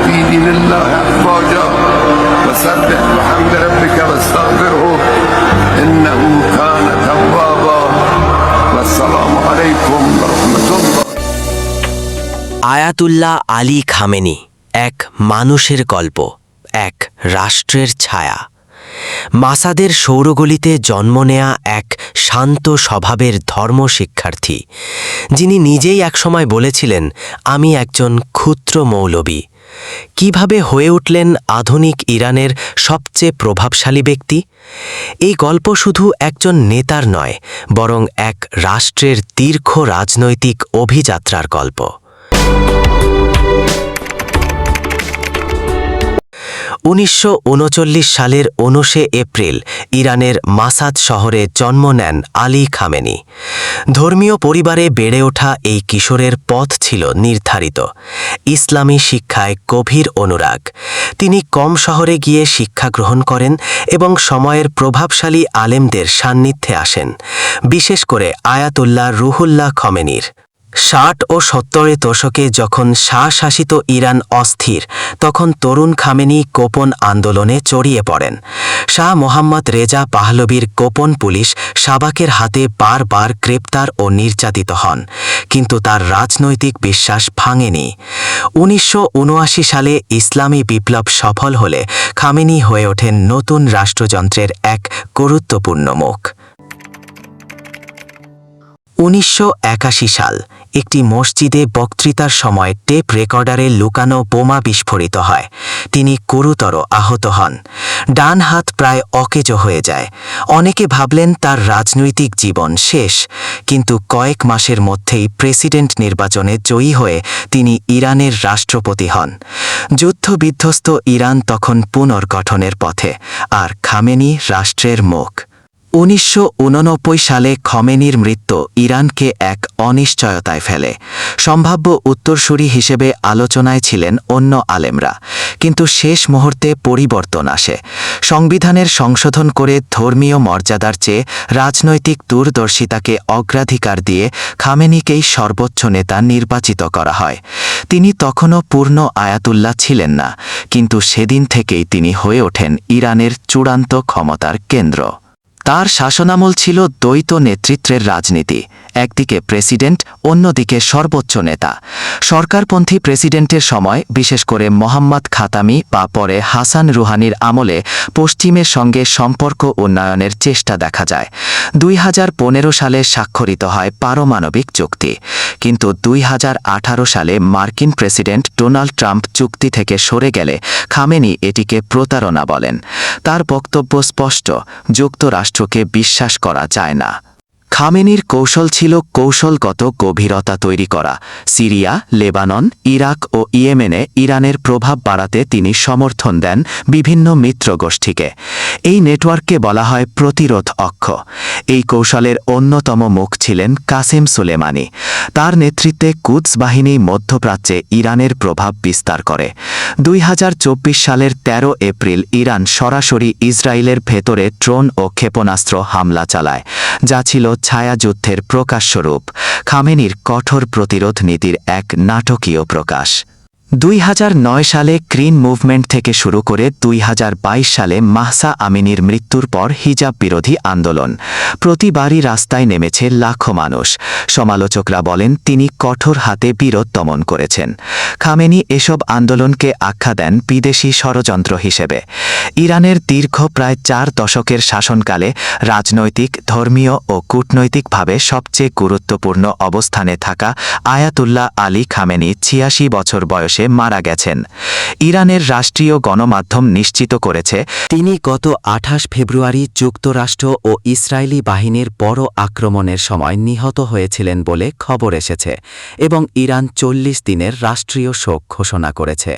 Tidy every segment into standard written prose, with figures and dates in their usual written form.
في دين الله أفواجا فسبح بحمد ربك واستغفره إنه كان توابا والسلام عليكم ورحمة الله। Ayatollah Ali Khamenei এক মানুষের গল্প, এক রাষ্ট্রের ছায়া। মাসাদের সৌরগলিতে জন্ম নেয়া এক শান্ত স্বভাবের ধর্ম শিক্ষার্থী, যিনি নিজেই একসময় বলেছিলেন, আমি একজন ক্ষুদ্র মৌলবী। কিভাবে হয়ে উঠলেন আধুনিক ইরানের সবচেয়ে প্রভাবশালী ব্যক্তি? এই গল্প শুধু একজন নেতার নয়, বরং এক রাষ্ট্রের দীর্ঘ রাজনৈতিক অভিযাত্রার গল্প। 1939 সালের 19 এপ্রিল ইরানের মাসাদ শহরে জন্ম নেন আলী খামেনি। ধর্মীয় পরিবারে বেড়ে ওঠা এই কিশোরের পথ ছিল নির্ধারিত। ইসলামী শিক্ষায় গভীর অনুরাগ। তিনি কম শহরে গিয়ে শিক্ষা গ্রহণ করেন এবং সময়ের প্রভাবশালী আলেমদের সান্নিধ্যে আসেন, বিশেষ করে আয়াতুল্লাহ রুহুল্লাহ খমেনির। 60 ও 70-এর দশকে যখন শাহ শাসিত ইরান অস্থির, তখন তরুণ খামেনি গোপন আন্দোলনে জড়িয়ে পড়েন। শাহ মোহাম্মদ রেজা পাহলবির গোপন পুলিশ সাবাকের হাতে বারবার গ্রেপ্তার ও নির্যাতিত হন, কিন্তু তার রাজনৈতিক বিশ্বাস ভাঙেনি। 1979 সালে ইসলামী বিপ্লব সফল হলে খামেনি হয়ে ওঠেন নতুন রাষ্ট্রযন্ত্রের এক গুরুত্বপূর্ণ মুখ। 1981 সাল একটি মসজিদে বক্তৃতার সময় টেপ রেকর্ডারে লুকানো বোমা বিস্ফোরিত হয়। তিনি গুরুতর আহত হন। ডান হাত প্রায় অকেজো হয়ে যায়। অনেকে ভাবলেন তার রাজনৈতিক জীবন শেষ, কিন্তু কয়েক মাসের মধ্যেই প্রেসিডেন্ট নির্বাচনে জয়ী হয়ে তিনি ইরানের রাষ্ট্রপতি হন। যুদ্ধবিধ্বস্ত ইরান তখন পুনর্গঠনের পথে, আর খামেনি রাষ্ট্রের মুখ। 1989 সালে খমেনির মৃত্যু ইরানকে এক অনিশ্চয়তায় ফেলে। সম্ভাব্য উত্তরসূরি হিসেবে আলোচনায় ছিলেন অন্য আলেমরা, কিন্তু শেষ মুহূর্তে পরিবর্তন আসে। সংবিধানের সংশোধন করে ধর্মীয় মর্যাদার চেয়ে রাজনৈতিক দূরদর্শিতাকে অগ্রাধিকার দিয়ে খামেনিকেই সর্বোচ্চ নেতা নির্বাচিত করা হয়। তিনি তখনও পূর্ণ আয়াতুল্লাহ ছিলেন না, কিন্তু সেদিন থেকেই তিনি হয়ে ওঠেন ইরানের চূড়ান্ত ক্ষমতার কেন্দ্র। তার শাসনামল ছিল দ্বৈত নেতৃত্বের রাজনীতি, একদিকে প্রেসিডেন্ট, অন্যদিকে সর্বোচ্চ নেতা। সরকারপন্থী প্রেসিডেন্টের সময়, বিশেষ করে মোহাম্মদ খাতামি বা পরে হাসান রুহানির আমলে পশ্চিমের সঙ্গে সম্পর্ক উন্নয়নের চেষ্টা দেখা যায়। 2015 সালে স্বাক্ষরিত হয় পারমাণবিক চুক্তি, কিন্তু 2018 সালে মার্কিন প্রেসিডেন্ট ডোনাল্ড ট্রাম্প চুক্তি থেকে সরে গেলে খামেনি এটিকে প্রতারণা বলেন। তার বক্তব্য স্পষ্ট, যুক্তরাষ্ট্রকে বিশ্বাস করা যায় না। খামেনির কৌশল ছিল কৌশলগত গভীরতা তৈরি করা। সিরিয়া, লেবানন, ইরাক ও ইয়েমেনে ইরানের প্রভাব বাড়াতে তিনি সমর্থন দেন বিভিন্ন মিত্রগোষ্ঠীকে। এই নেটওয়ার্ককে বলা হয় প্রতিরোধ অক্ষ। এই কৌশলের অন্যতম মুখ ছিলেন কাসেম সুলেমানি। তার নেতৃত্বে কুদস বাহিনী মধ্যপ্রাচ্যে ইরানের প্রভাব বিস্তার করে। 2024 সালের 13 এপ্রিল ইরান সরাসরি ইসরায়েলের ভেতরে ড্রোন ও ক্ষেপণাস্ত্র হামলা চালায়, যা ছিল ছায়াযুদ্ধের প্রকাশ্যরূপ, খামেনির কঠোর প্রতিরোধ নীতির এক নাটকীয় প্রকাশ। 2009 সালে গ্রিন মুভমেন্ট থেকে শুরু করে 2022 সালে মাহসা আমিনির মৃত্যুর পর হিজাব বিরোধী আন্দোলন। প্রতিবারই রাস্তায় নেমেছে লাখো মানুষ। সমালোচকরা বলেন তিনি কঠোর হাতে বিরোধ দমন করেছেন। খামেনি এসব আন্দোলনকে আখ্যা দেন বিদেশি ষড়যন্ত্র হিসেবে। ইরানের দীর্ঘ প্রায় 4 দশকের শাসনকালে রাজনৈতিক, ধর্মীয় ও কূটনৈতিকভাবে সবচেয়ে গুরুত্বপূর্ণ অবস্থানে থাকা আয়াতুল্লাহ আলী খামেনি 86 বছর বয়সে মারা গেছেন। ইরানের রাষ্ট্রীয় গণমাধ্যম নিশ্চিত করেছে তিনি গত 28 ফেব্রুয়ারি যুক্তরাষ্ট্র ও ইসরায়েলি বাহিনীর বড় আক্রমণের সময় নিহত হয়েছিলেন বলে খবর এসেছে, এবং ইরান 40 দিনের রাষ্ট্রীয় শোক ঘোষণা করেছে।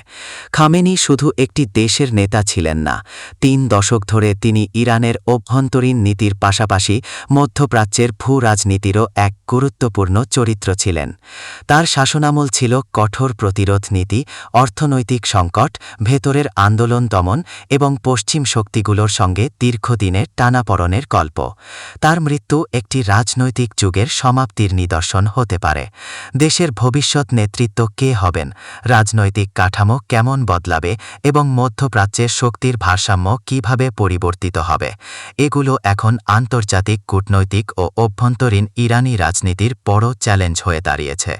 খামেনি শুধু একটি দেশের নেতা ছিলেন না, 3 দশক ধরে তিনি ইরানের অভ্যন্তরীণ নীতির পাশাপাশি মধ্যপ্রাচ্যের ভূ রাজনীতিরও এক গুরুত্বপূর্ণ চরিত্র ছিলেন। তার শাসনামল ছিল কঠোর প্রতিরোধ নীতি। রাজনীতি অর্থনৈতিক সংকট ভেতরের আন্দোলন দমন এবং পশ্চিম শক্তিগুলোর সঙ্গে দীর্ঘদিনের টানাপড়নের গল্প তার মৃত্যু একটি রাজনৈতিক যুগের সমাপ্তির নিদর্শন হতে পারে দেশের ভবিষ্যৎ নেতৃত্ব কে হবেন রাজনৈতিক কাঠামো কেমন বদলাবে এবং মধ্যপ্রাচ্যের শক্তির ভারসাম্য কিভাবে পরিবর্তিত হবে এগুলো এখন আন্তর্জাতিক কূটনৈতিক ও অভ্যন্তরীণ ইরানি রাজনীতির বড় চ্যালেঞ্জ হয়ে দাঁড়িয়েছে